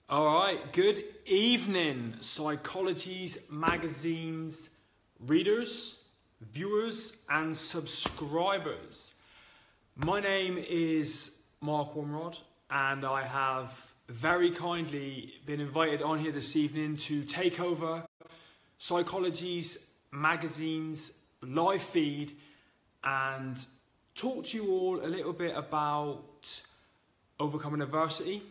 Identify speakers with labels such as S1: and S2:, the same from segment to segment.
S1: All right, good evening, Psychology's magazines readers, viewers, and subscribers. My name is Mark Ormrod, and I have very kindly been invited on here this evening to take over Psychology's magazines live feed and talk to you all a little bit about overcoming adversity,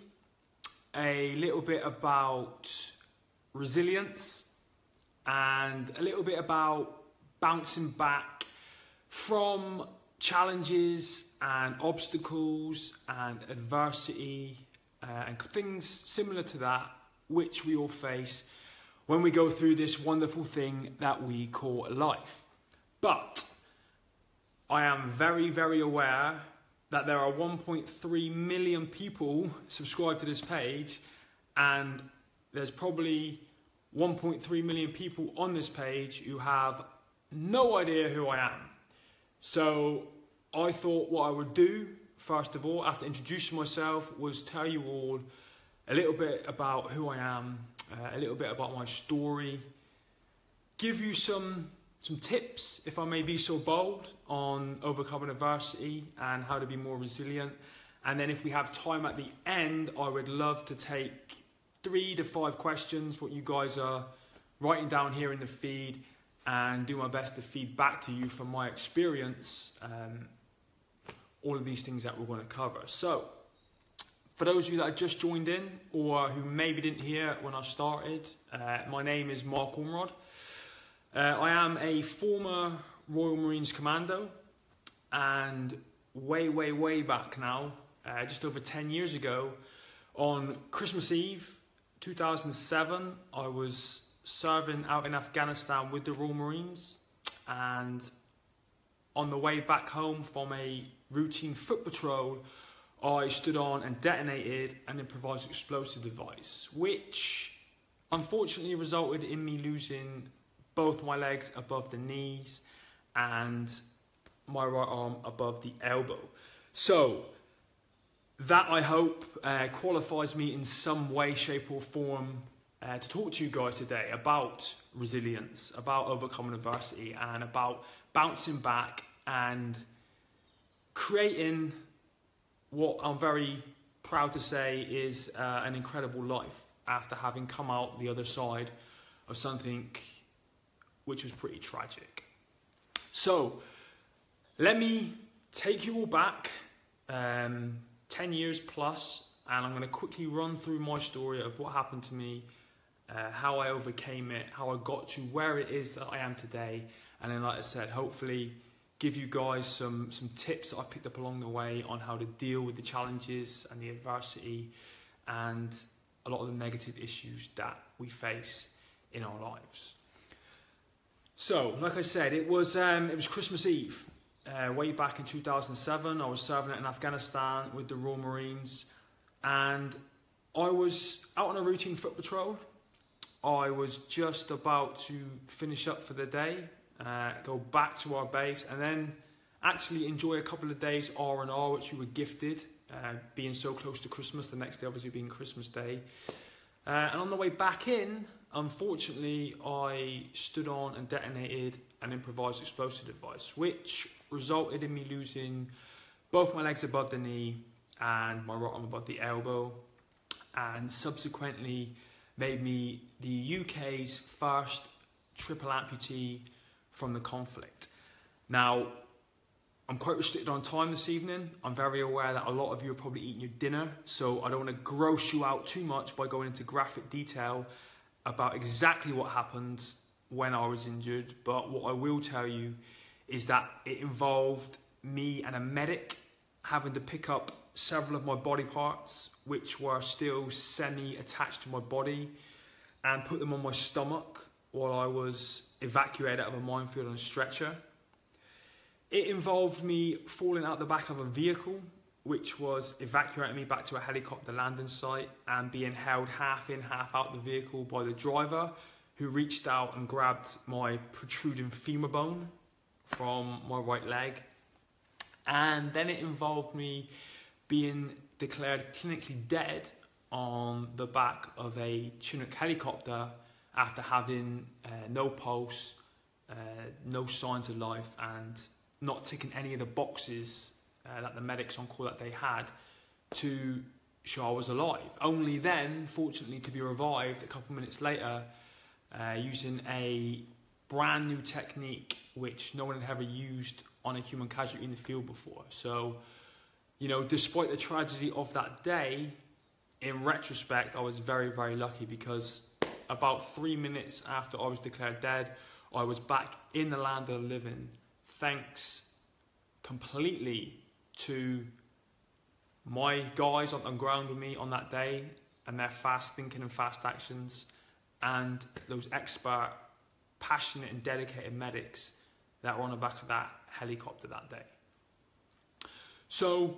S1: a little bit about resilience, and a little bit about bouncing back from challenges and obstacles and adversity and things similar to that which we all face when we go through this wonderful thing that we call life. But I am very, very aware that there are 1.3 million people subscribed to this page, and there's probably 1.3 million people on this page who have no idea who I am. So I thought what I would do, first of all, after introducing myself, was tell you all a little bit about who I am, a little bit about my story, give you some tips, if I may be so bold, on overcoming adversity and how to be more resilient. And then if we have time at the end, I would love to take 3 to 5 questions, what you guys are writing down here in the feed, and do my best to feed back to you from my experience, all of these things that we're going to cover. So, for those of you that have just joined in, or who maybe didn't hear when I started, my name is Mark Ormrod. I am a former Royal Marines Commando, and way back now, just over 10 years ago, on Christmas Eve 2007, I was serving out in Afghanistan with the Royal Marines, and on the way back home from a routine foot patrol, I stood on and detonated an improvised explosive device, which unfortunately resulted in me losing both my legs above the knees and my right arm above the elbow. So that, I hope, qualifies me in some way, shape or form to talk to you guys today about resilience, about overcoming adversity, and about bouncing back and creating what I'm very proud to say is an incredible life after having come out the other side of something which was pretty tragic. So let me take you all back 10 years plus, and I'm going to quickly run through my story of what happened to me, how I overcame it, how I got to where it is that I am today, and then, like I said, hopefully give you guys some tips that I picked up along the way on how to deal with the challenges and the adversity and a lot of the negative issues that we face in our lives. So, like I said, it was Christmas Eve, way back in 2007. I was serving in Afghanistan with the Royal Marines, and I was out on a routine foot patrol. I was just about to finish up for the day, go back to our base, and then actually enjoy a couple of days R&R, which we were gifted, being so close to Christmas, the next day obviously being Christmas Day. And on the way back in, unfortunately, I stood on and detonated an improvised explosive device, which resulted in me losing both my legs above the knee and my right arm above the elbow, and subsequently made me the UK's first triple amputee from the conflict. Now, I'm quite restricted on time this evening. I'm very aware that a lot of you are probably eating your dinner, so I don't want to gross you out too much by going into graphic detail about exactly what happened when I was injured. But what I will tell you is that it involved me and a medic having to pick up several of my body parts, which were still semi-attached to my body, and put them on my stomach while I was evacuated out of a minefield on a stretcher. It involved me falling out the back of a vehicle, which was evacuating me back to a helicopter landing site, and being held half in, half out the vehicle by the driver, who reached out and grabbed my protruding femur bone from my right leg. And then it involved me being declared clinically dead on the back of a Chinook helicopter after having no pulse, no signs of life, and not ticking any of the boxes that the medics on call that day had to show I was alive. Only then, fortunately, to be revived a couple of minutes later using a brand new technique which no one had ever used on a human casualty in the field before. So, you know, despite the tragedy of that day, in retrospect, I was very, very lucky, because about 3 minutes after I was declared dead, I was back in the land of the living, thanks completely to my guys on ground with me on that day and their fast thinking and fast actions, and those expert, passionate and dedicated medics that were on the back of that helicopter that day. So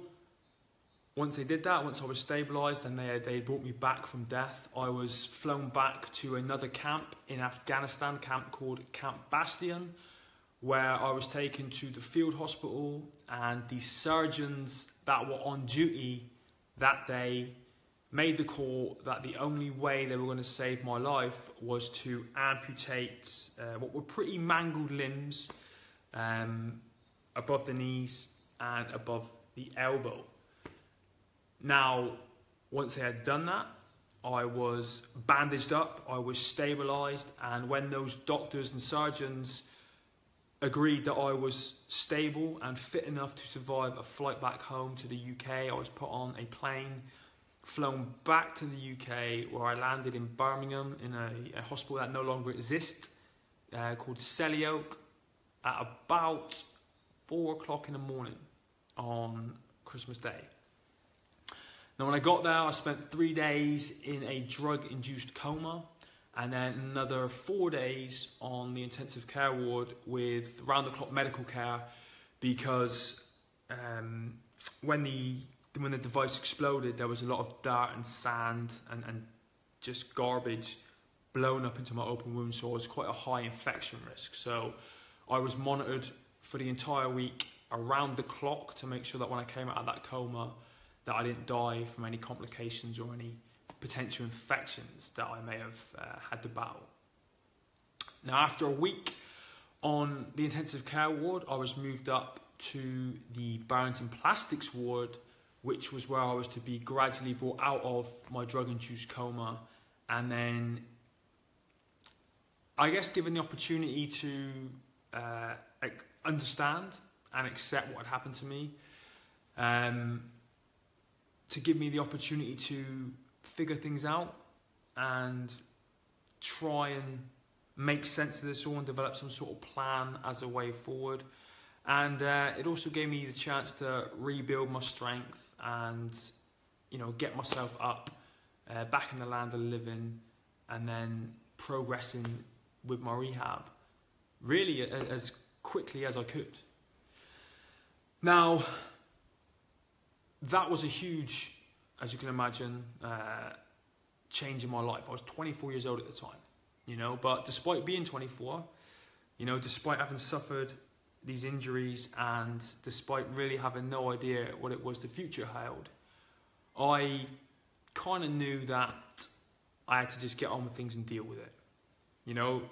S1: once they did that, once I was stabilised and they brought me back from death, I was flown back to another camp in Afghanistan, camp called Camp Bastion, where I was taken to the field hospital, and the surgeons that were on duty that day made the call that the only way they were going to save my life was to amputate what were pretty mangled limbs above the knees and above the elbow. Now, once they had done that, I was bandaged up, I was stabilised, and when those doctors and surgeons agreed that I was stable and fit enough to survive a flight back home to the UK, I was put on a plane, flown back to the UK, where I landed in Birmingham in a hospital that no longer exists, called Selly Oak, at about 4 o'clock in the morning on Christmas Day. Now, when I got there, I spent 3 days in a drug-induced coma, and then another 4 days on the intensive care ward with round-the-clock medical care, because when the device exploded, there was a lot of dirt and sand and just garbage blown up into my open wound, so it was quite a high infection risk. So I was monitored for the entire week around the clock to make sure that when I came out of that coma, that I didn't die from any complications or any potential infections that I may have had to battle. Now, after a week on the intensive care ward, I was moved up to the burns and plastics ward, which was where I was to be gradually brought out of my drug-induced coma, and then, I guess, given the opportunity to understand and accept what had happened to me, to give me the opportunity to figure things out and try and make sense of this all and develop some sort of plan as a way forward. And it also gave me the chance to rebuild my strength and, you know, get myself up back in the land of the living, and then progressing with my rehab really as quickly as I could. Now, that was a huge, as you can imagine, change in my life. I was 24 years old at the time, you know, but despite being 24, you know, despite having suffered these injuries and despite really having no idea what it was the future held, I kind of knew that I had to just get on with things and deal with it. You know,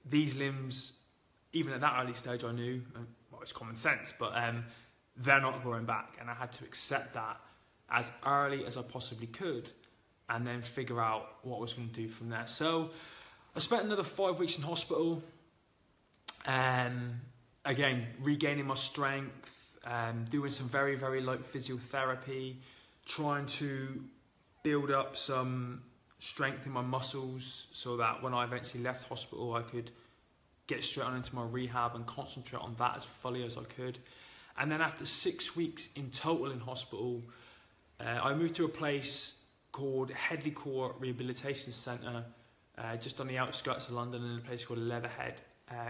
S1: these limbs, even at that early stage, I knew, well, it's common sense, but they're not growing back, and I had to accept that as early as I possibly could, and then figure out what I was going to do from there. So I spent another 5 weeks in hospital, again, regaining my strength, doing some very, very light physiotherapy, trying to build up some strength in my muscles so that when I eventually left hospital, I could get straight on into my rehab and concentrate on that as fully as I could. And then after 6 weeks in total in hospital, I moved to a place called Headley Court Rehabilitation Centre, just on the outskirts of London, in a place called Leatherhead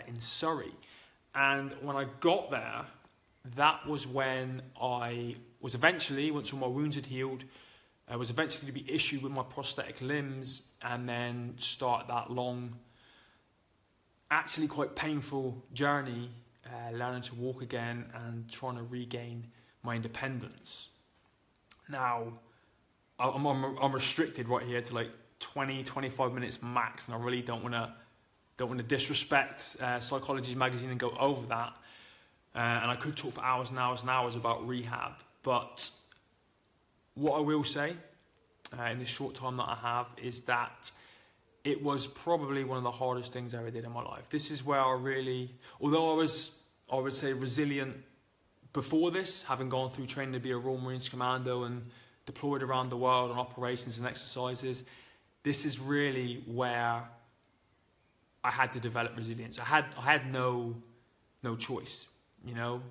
S1: in Surrey. And when I got there, that was when I was eventually, once all my wounds had healed, I was eventually to be issued with my prosthetic limbs, and then start that long, actually quite painful journey, learning to walk again and trying to regain my independence. Now, I'm restricted right here to like 20-25 minutes max, and I really don't want to disrespect Psychology magazine and go over that. And I could talk for hours and hours and hours about rehab, but what I will say in this short time that I have is that it was probably one of the hardest things I ever did in my life. This is where I really, although I would say resilient before this, having gone through training to be a Royal Marines Commando and deployed around the world on operations and exercises, this is really where I had to develop resilience. I had no choice, you know.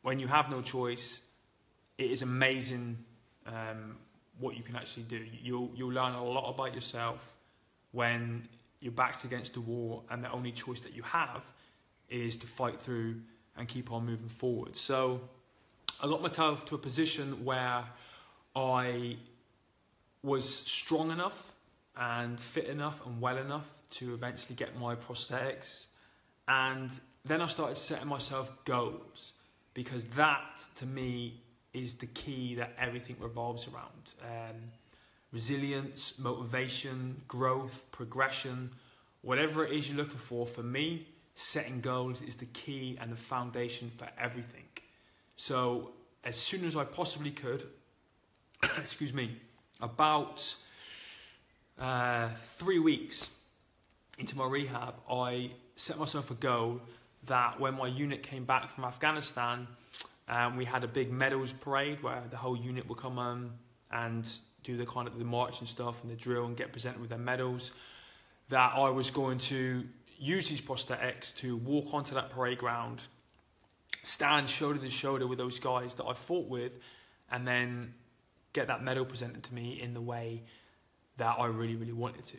S1: When you have no choice, it is amazing what you can actually do. You'll learn a lot about yourself when your back's against the wall and the only choice that you have is to fight through and keep on moving forward. So I got myself to a position where I was strong enough and fit enough and well enough to eventually get my prosthetics. And then I started setting myself goals, because that, to me, is the key that everything revolves around. Resilience, motivation, growth, progression, whatever it is you're looking for me, setting goals is the key and the foundation for everything. So as soon as I possibly could, excuse me, about 3 weeks into my rehab, I set myself a goal that when my unit came back from Afghanistan, we had a big medals parade where the whole unit would come and do the kind of the march and stuff and the drill and get presented with their medals, that I was going to use these prosthetics to walk onto that parade ground, stand shoulder to shoulder with those guys that I fought with, and then get that medal presented to me in the way that I really, really wanted to.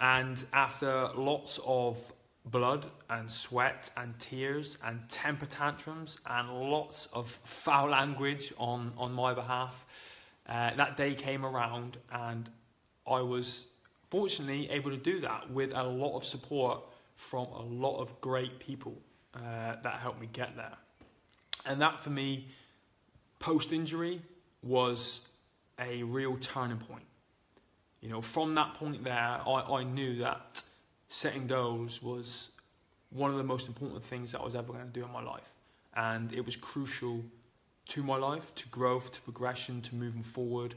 S1: And after lots of blood and sweat and tears and temper tantrums and lots of foul language on my behalf, that day came around, and I was fortunately able to do that with a lot of support from a lot of great people that helped me get there. And that, for me, post-injury, was a real turning point. You know, from that point there, I knew that setting goals was one of the most important things that I was ever going to do in my life. And it was crucial to my life, to growth, to progression, to moving forward.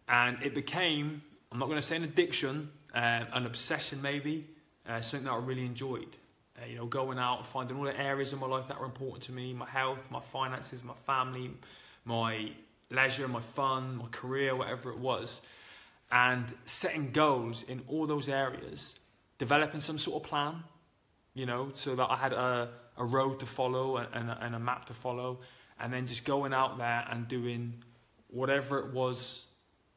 S1: And it became, I'm not going to say an addiction, an obsession maybe, something that I really enjoyed. You know, going out and finding all the areas of my life that were important to me: my health, my finances, my family, my leisure, my fun, my career, whatever it was. And setting goals in all those areas, developing some sort of plan, you know, so that I had a road to follow and a map to follow, and then just going out there and doing whatever it was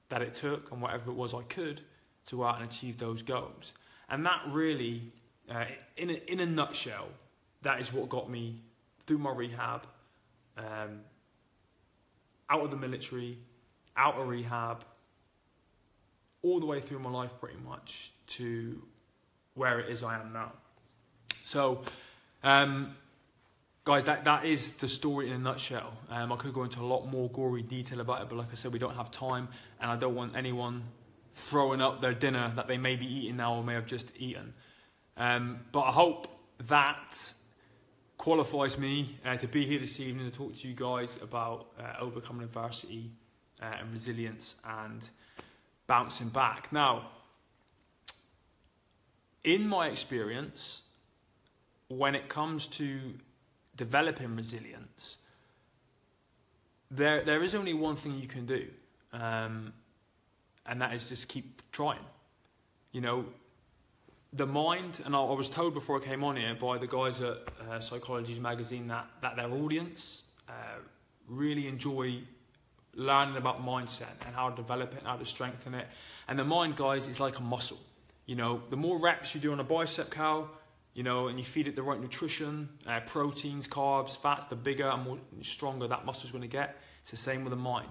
S1: that it took and whatever it was I could to go out and achieve those goals. And that really, in a nutshell, that is what got me through my rehab, out of the military, out of rehab, all the way through my life pretty much to where it is I am now. So, guys, that is the story in a nutshell. I could go into a lot more gory detail about it, but like I said, we don't have time, and I don't want anyone throwing up their dinner that they may be eating now or may have just eaten. But I hope that qualifies me to be here this evening to talk to you guys about overcoming adversity and resilience and bouncing back. Now, in my experience, when it comes to developing resilience, there is only one thing you can do, and that is just keep trying. You know, the mind, and I was told before I came on here by the guys at Psychology magazine that their audience really enjoy learning about mindset and how to develop it and how to strengthen it. And the mind, guys, is like a muscle. You know, the more reps you do on a bicep curl, you know, and you feed it the right nutrition, proteins, carbs, fats, the bigger and more stronger that muscle is going to get. It's the same with the mind.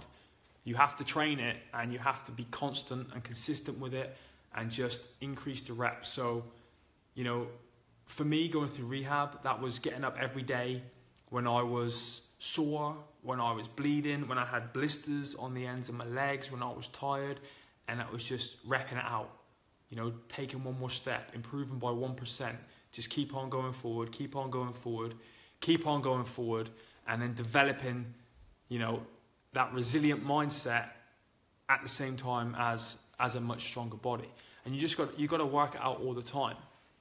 S1: You have to train it, and you have to be constant and consistent with it, and just increase the reps. So, you know, for me, going through rehab, that was getting up every day when I was sore, when I was bleeding, when I had blisters on the ends of my legs, when I was tired, and it was just repping it out. You know, taking one more step, improving by 1%. Just keep on going forward, keep on going forward, keep on going forward, and then developing, you know, that resilient mindset at the same time as a much stronger body. And you got to work it out all the time.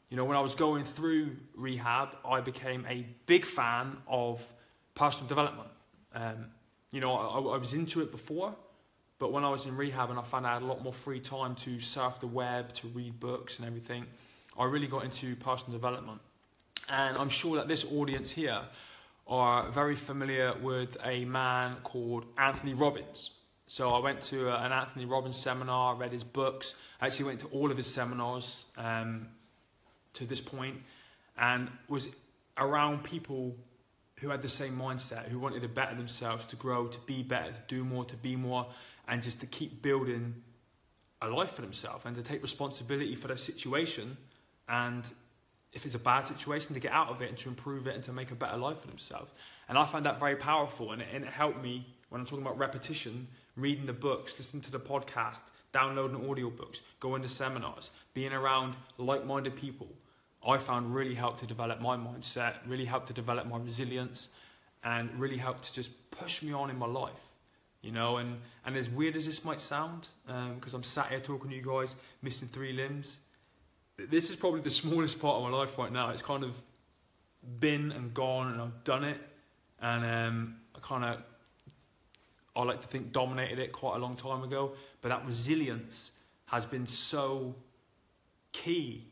S1: You know, when I was going through rehab, I became a big fan of personal development. You know, I was into it before, but when I was in rehab and I found I had a lot more free time to surf the web, to read books and everything, I really got into personal development. And I'm sure that this audience here are very familiar with a man called Anthony Robbins. So I went to an Anthony Robbins seminar, read his books. I actually went to all of his seminars to this point, and was around people who had the same mindset, who wanted to better themselves, to grow, to be better, to do more, to be more, and just to keep building a life for themselves and to take responsibility for their situation, and if it's a bad situation, to get out of it and to improve it and to make a better life for themselves. And I found that very powerful, and it helped me when I'm talking about repetition, reading the books, listening to the podcast, downloading audiobooks, going to seminars, being around like-minded people. I found really helped to develop my mindset, really helped to develop my resilience, and really helped to just push me on in my life. You know, and as weird as this might sound, because I'm sat here talking to you guys, missing 3 limbs, this is probably the smallest part of my life right now. It's kind of been and gone, and I've done it, and I like to think dominated it quite a long time ago, but that resilience has been so key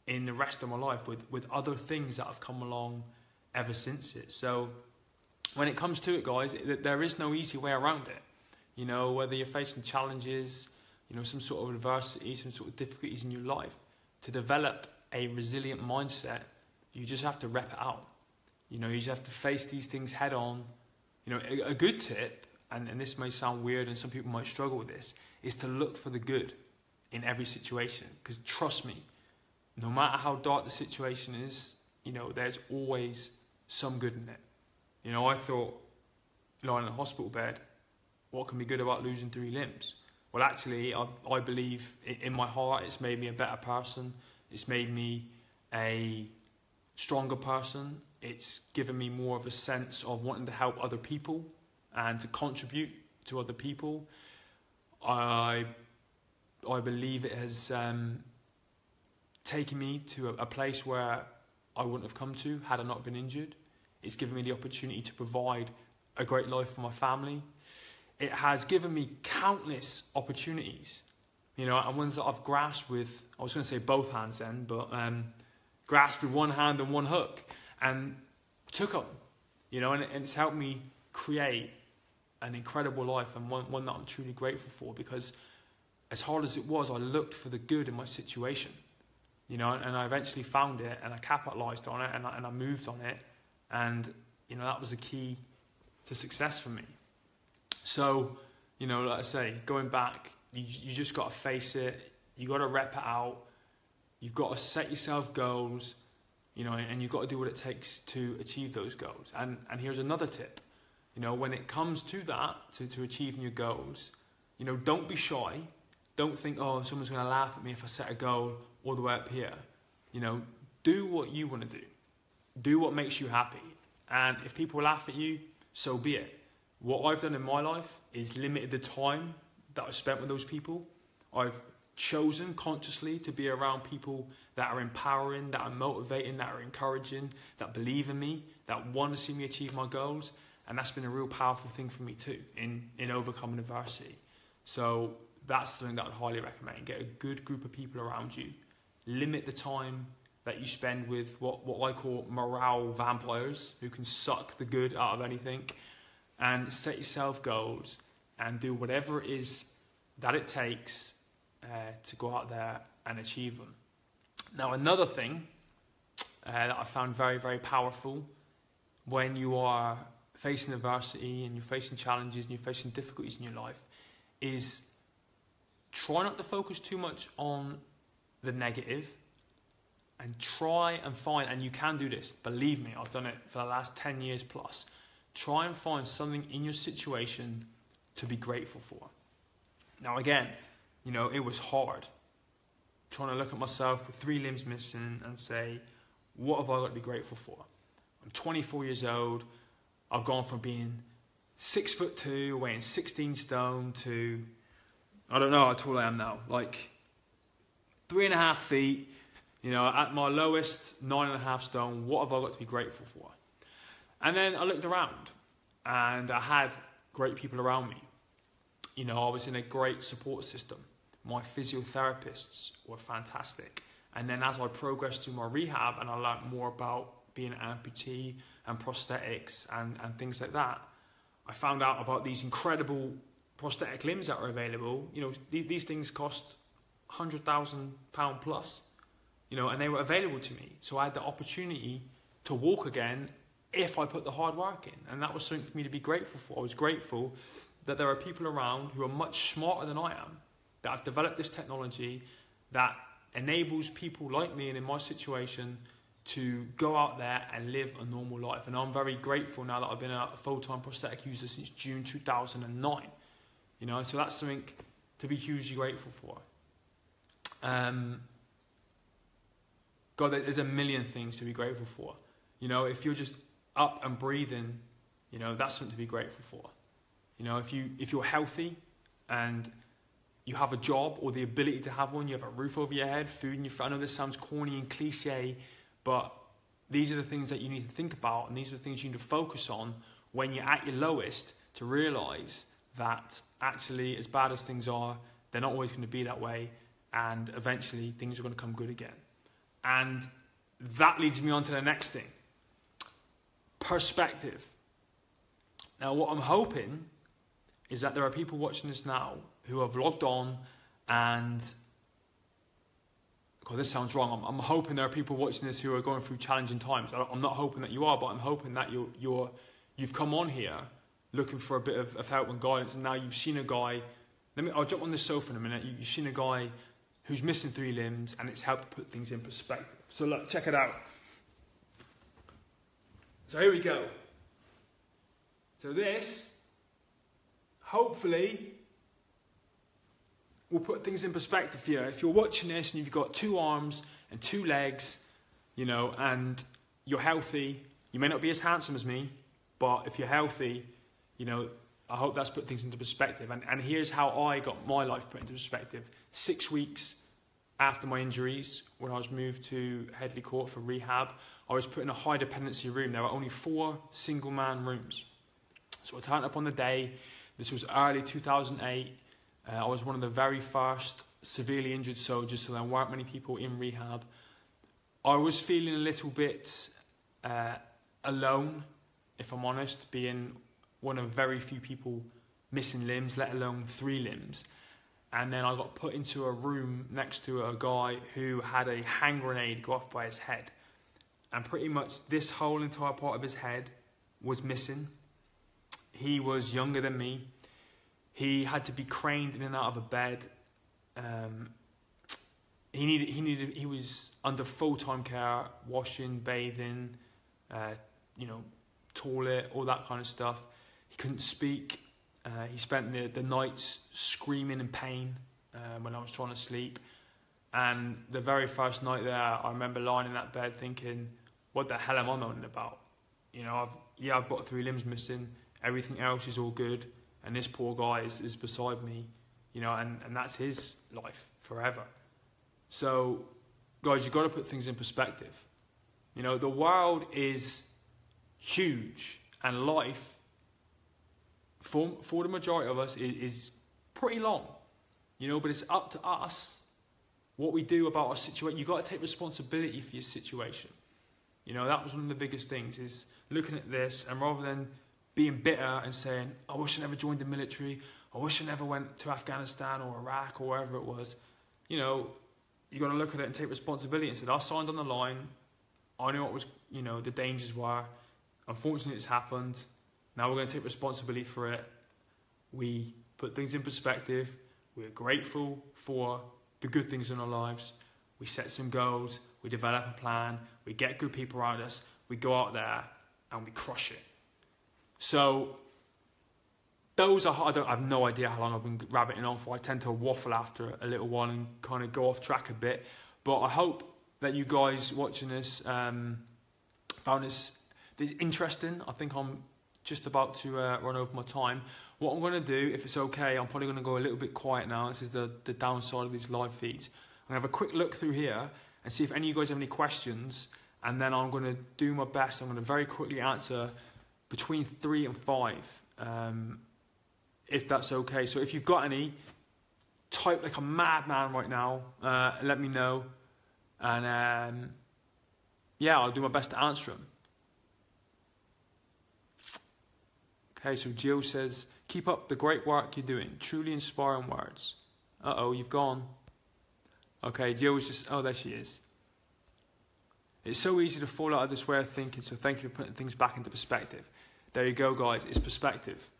S1: in the rest of my life with other things that have come along ever since it. So when it comes to it, guys, there is no easy way around it. You know, whether you're facing challenges, you know, some sort of adversity, some sort of difficulties in your life, to develop a resilient mindset, you just have to rep it out. You know, you just have to face these things head on. You know, a good tip, and this may sound weird and some people might struggle with this, is to look for the good in every situation. Because trust me, no matter how dark the situation is, you know, there's always some good in it. You know, I thought, lying in a hospital bed, what can be good about losing 3 limbs? Well, actually, I believe in my heart it's made me a better person. It's made me a stronger person. It's given me more of a sense of wanting to help other people and to contribute to other people. I believe it has taken me to a place where I wouldn't have come to had I not been injured. It's given me the opportunity to provide a great life for my family. It has given me countless opportunities, you know, and ones that I've grasped with, I was going to say both hands then, but grasped with one hand and one hook and took them, you know, and it's helped me create an incredible life, and one that I'm truly grateful for, because as hard as it was, I looked for the good in my situation, you know, and I eventually found it, and I capitalized on it, and I moved on it, and, you know, that was the key to success for me. So, you know, like I say, going back, you just got to face it, you got to rep it out, you've got to set yourself goals, you know, and you've got to do what it takes to achieve those goals. And here's another tip, you know, when it comes to that, to achieving your goals, you know, don't be shy. Don't think, oh, someone's going to laugh at me if I set a goal all the way up here. You know, do what you want to do. Do what makes you happy. And if people laugh at you, so be it. What I've done in my life is limited the time that I spent with those people. I've chosen consciously to be around people that are empowering, that are motivating, that are encouraging, that believe in me, that want to see me achieve my goals. And that's been a real powerful thing for me too, in overcoming adversity. So that's something that I'd highly recommend. Get a good group of people around you. Limit the time that you spend with what I call morale vampires, who can suck the good out of anything. And set yourself goals and do whatever it is that it takes to go out there and achieve them. Now, another thing that I found very, very powerful when you are facing adversity and you're facing challenges and you're facing difficulties in your life is try not to focus too much on the negative, and try and find, and you can do this, believe me, I've done it for the last 10 years plus, try and find something in your situation to be grateful for. Now again, you know, it was hard trying to look at myself with 3 limbs missing and say, what have I got to be grateful for? I'm 24 years old. I've gone from being 6'2", weighing 16 stone to, I don't know how tall I am now, like 3.5 feet, you know, at my lowest 9.5 stone. What have I got to be grateful for? And then I looked around and I had great people around me. You know, I was in a great support system. My physiotherapists were fantastic. And then as I progressed through my rehab and I learned more about being an amputee and prosthetics and things like that, I found out about these incredible prosthetic limbs that are available. You know, these things cost £100,000 plus, you know, and they were available to me. So I had the opportunity to walk again if I put the hard work in. And that was something for me to be grateful for. I was grateful that there are people around who are much smarter than I am, that have developed this technology that enables people like me and in my situation to go out there and live a normal life. And I'm very grateful now that I've been a full-time prosthetic user since June 2009. You know, so that's something to be hugely grateful for. God, there's a million things to be grateful for. You know, if you're just up and breathing, you know, that's something to be grateful for. You know, if you're healthy and you have a job or the ability to have one, you have a roof over your head, food in your food. I know this sounds corny and cliche, but these are the things that you need to think about, and these are the things you need to focus on when you're at your lowest, to realize that actually, as bad as things are, they're not always going to be that way, and eventually things are going to come good again. And that leads me on to the next thing. Perspective. Now, what I'm hoping is that there are people watching this now who have logged on and, God, this sounds wrong. I'm hoping there are people watching this who are going through challenging times. I'm not hoping that you are, but I'm hoping that you've come on here looking for a bit of help and guidance, and now you've seen a guy. I'll jump on this sofa in a minute. You've seen a guy who's missing 3 limbs, and it's helped put things in perspective. So look, check it out. So here we go. So this, hopefully, will put things in perspective for you. If you're watching this and you've got 2 arms and 2 legs, you know, and you're healthy, you may not be as handsome as me, but if you're healthy, you know, I hope that's put things into perspective. And here's how I got my life put into perspective. 6 weeks after my injuries, when I was moved to Headley Court for rehab, I was put in a high dependency room. There were only 4 single man rooms. So I turned up on the day. This was early 2008. I was one of the very first severely injured soldiers, so there weren't many people in rehab. I was feeling a little bit alone, if I'm honest, being one of very few people missing limbs, let alone 3 limbs. And then I got put into a room next to a guy who had a hand grenade go off by his head. And pretty much this whole entire part of his head was missing. He was younger than me. He had to be craned in and out of a bed. He was under full-time care, washing, bathing, you know, toilet, all that kind of stuff. He couldn't speak. He spent the nights screaming in pain when I was trying to sleep. And the very first night there, I remember lying in that bed thinking, what the hell am I moaning about? You know, I've got 3 limbs missing. Everything else is all good. And this poor guy is beside me, you know, and that's his life forever. So, guys, you've got to put things in perspective. You know, the world is huge, and life, for the majority of us, is pretty long. You know, but it's up to us what we do about our situation. You've got to take responsibility for your situation. You know, that was one of the biggest things, is looking at this, and rather than being bitter and saying, I wish I never joined the military, I wish I never went to Afghanistan or Iraq or wherever it was, you know, you've got to look at it and take responsibility and say, I signed on the line, I knew what was, you know, the dangers were, unfortunately it's happened, now we're going to take responsibility for it. We put things in perspective, we're grateful for the good things in our lives, we set some goals, we develop a plan, we get good people around us, we go out there and we crush it. So those are, I have no idea how long I've been rabbiting on for. I tend to waffle after a little while and kind of go off track a bit. But I hope that you guys watching this found this interesting. I think I'm just about to run over my time. What I'm going to do, if it's okay, I'm probably going to go a little bit quiet now. This is the downside of these live feeds. I'm going to have a quick look through here and see if any of you guys have any questions. And then I'm going to do my best. I'm going to very quickly answer between 3 and 5. If that's okay. So if you've got any, type like a madman right now. Let me know. And yeah, I'll do my best to answer them. Okay, so Jill says, keep up the great work you're doing. Truly inspiring words. Uh-oh, you've gone. Okay, Jill was just, oh, there she is. It's so easy to fall out of this way of thinking, so thank you for putting things back into perspective. There you go, guys. It's perspective.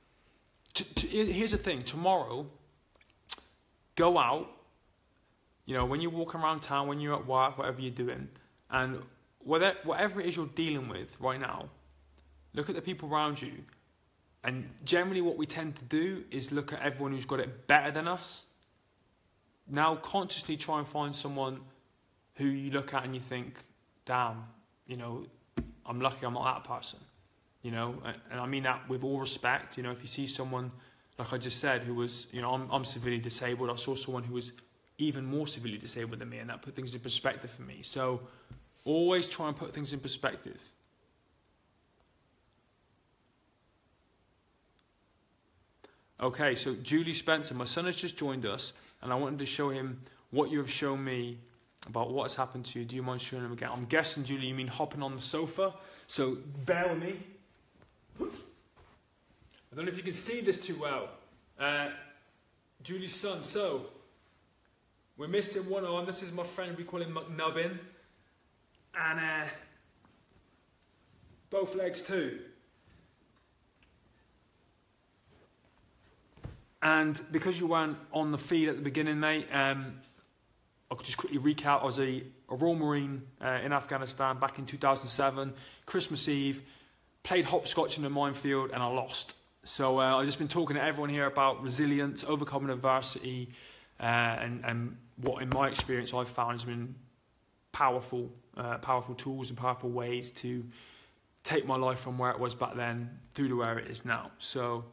S1: Here's the thing. Tomorrow, go out. You know, when you're walking around town, when you're at work, whatever you're doing, and whatever it is you're dealing with right now, look at the people around you. And generally what we tend to do is look at everyone who's got it better than us. Now consciously try and find someone who you look at and you think, damn, you know, I'm lucky I'm not that person. You know, and I mean that with all respect. You know, if you see someone, like I just said, who was, you know, I'm severely disabled. I saw someone who was even more severely disabled than me, and that put things in perspective for me. So always try and put things in perspective. Okay, so Julie Spencer, my son has just joined us, and I wanted to show him what you have shown me about what has happened to you. Do you mind showing him again? I'm guessing, Julie, you mean hopping on the sofa. So bear with me. I don't know if you can see this too well. Julie's son. So we're missing one arm. This is my friend. We call him McNubbin. And both legs too. And because you weren't on the feed at the beginning, mate, I could just quickly recap. I was a Royal Marine in Afghanistan back in 2007, Christmas Eve. Played hopscotch in the minefield and I lost. So I've just been talking to everyone here about resilience, overcoming adversity, and what in my experience I've found has been powerful tools and powerful ways to take my life from where it was back then through to where it is now. So,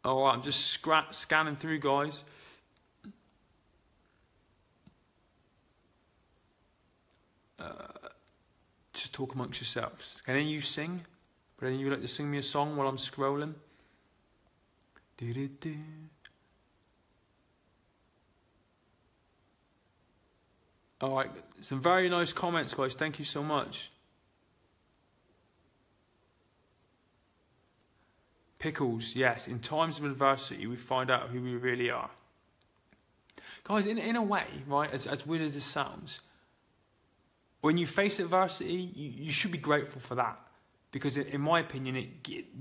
S1: all right, I'm just scanning through, guys. Just talk amongst yourselves. Can any of you sing? Would any of you like to sing me a song while I'm scrolling? Do-do-do. All right, some very nice comments, guys. Thank you so much. Pickles, yes. In times of adversity, we find out who we really are. Guys, in a way, right, as weird as this sounds, when you face adversity, you should be grateful for that. Because in my opinion,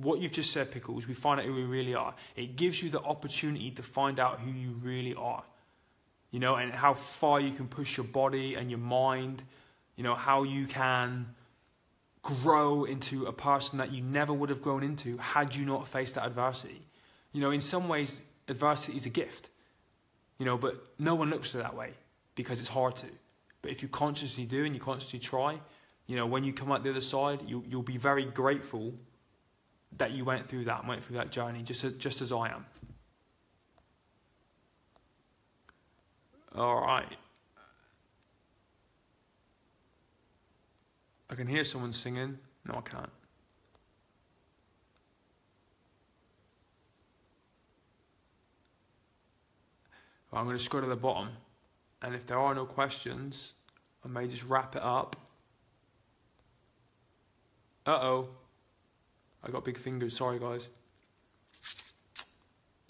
S1: what you've just said, Pickles, we find out who we really are. It gives you the opportunity to find out who you really are. You know, and how far you can push your body and your mind. You know, how you can grow into a person that you never would have grown into had you not faced that adversity. You know, in some ways, adversity is a gift. You know, but no one looks at it that way because it's hard to. But if you consciously do and you consciously try, you know, when you come out the other side, you'll be very grateful that you went through that journey, just as I am. All right. I can hear someone singing. No, I can't. Well, I'm going to scroll to the bottom. And if there are no questions, I may just wrap it up. Uh-oh. I got big fingers. Sorry, guys.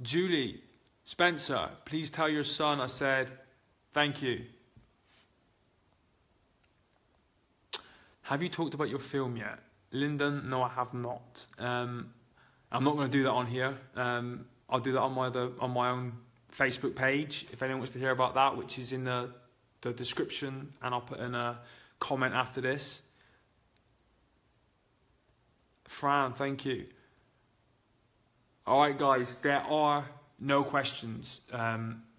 S1: Julie Spencer, please tell your son I said thank you. Have you talked about your film yet? Lyndon, no, I have not. I'm not going to do that on here. I'll do that on my own Facebook page, if anyone wants to hear about that, which is in the description, and I'll put in a comment after this. Fran, thank you. All right, guys, there are no questions.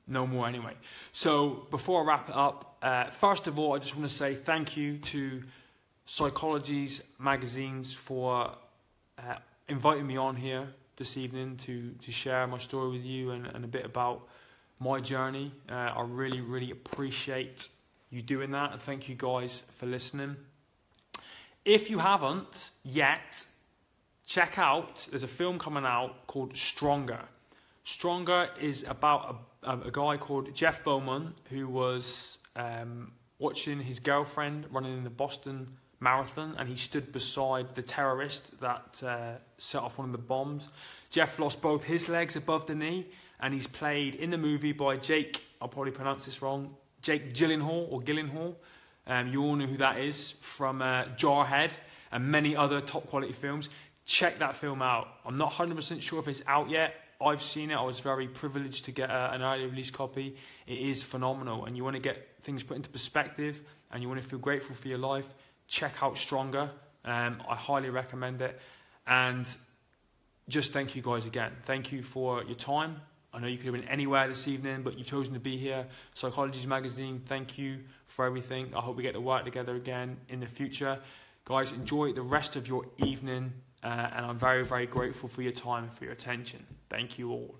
S1: No more anyway. So before I wrap it up, first of all, I just want to say thank you to Psychologies magazines for inviting me on here this evening to share my story with you and a bit about my journey. I really, really appreciate you doing that, and thank you guys for listening. If you haven't yet, check out, there's a film coming out called Stronger. Stronger is about a guy called Jeff Bowman who was watching his girlfriend running in the Boston Marathon, and he stood beside the terrorist that set off one of the bombs. Jeff lost both his legs above the knee, and he's played in the movie by Jake, I'll probably pronounce this wrong, Jake Gyllenhaal or Gyllenhaal. You all know who that is from Jarhead and many other top quality films. Check that film out. I'm not 100% sure if it's out yet. I've seen it. I was very privileged to get an early release copy. It is phenomenal, and you want to get things put into perspective and you want to feel grateful for your life, check out Stronger. I highly recommend it. And just thank you guys again. Thank you for your time. I know you could have been anywhere this evening, but you've chosen to be here. Psychologies magazine, thank you for everything. I hope we get to work together again in the future. Guys, enjoy the rest of your evening, and I'm very, very grateful for your time and for your attention. Thank you all.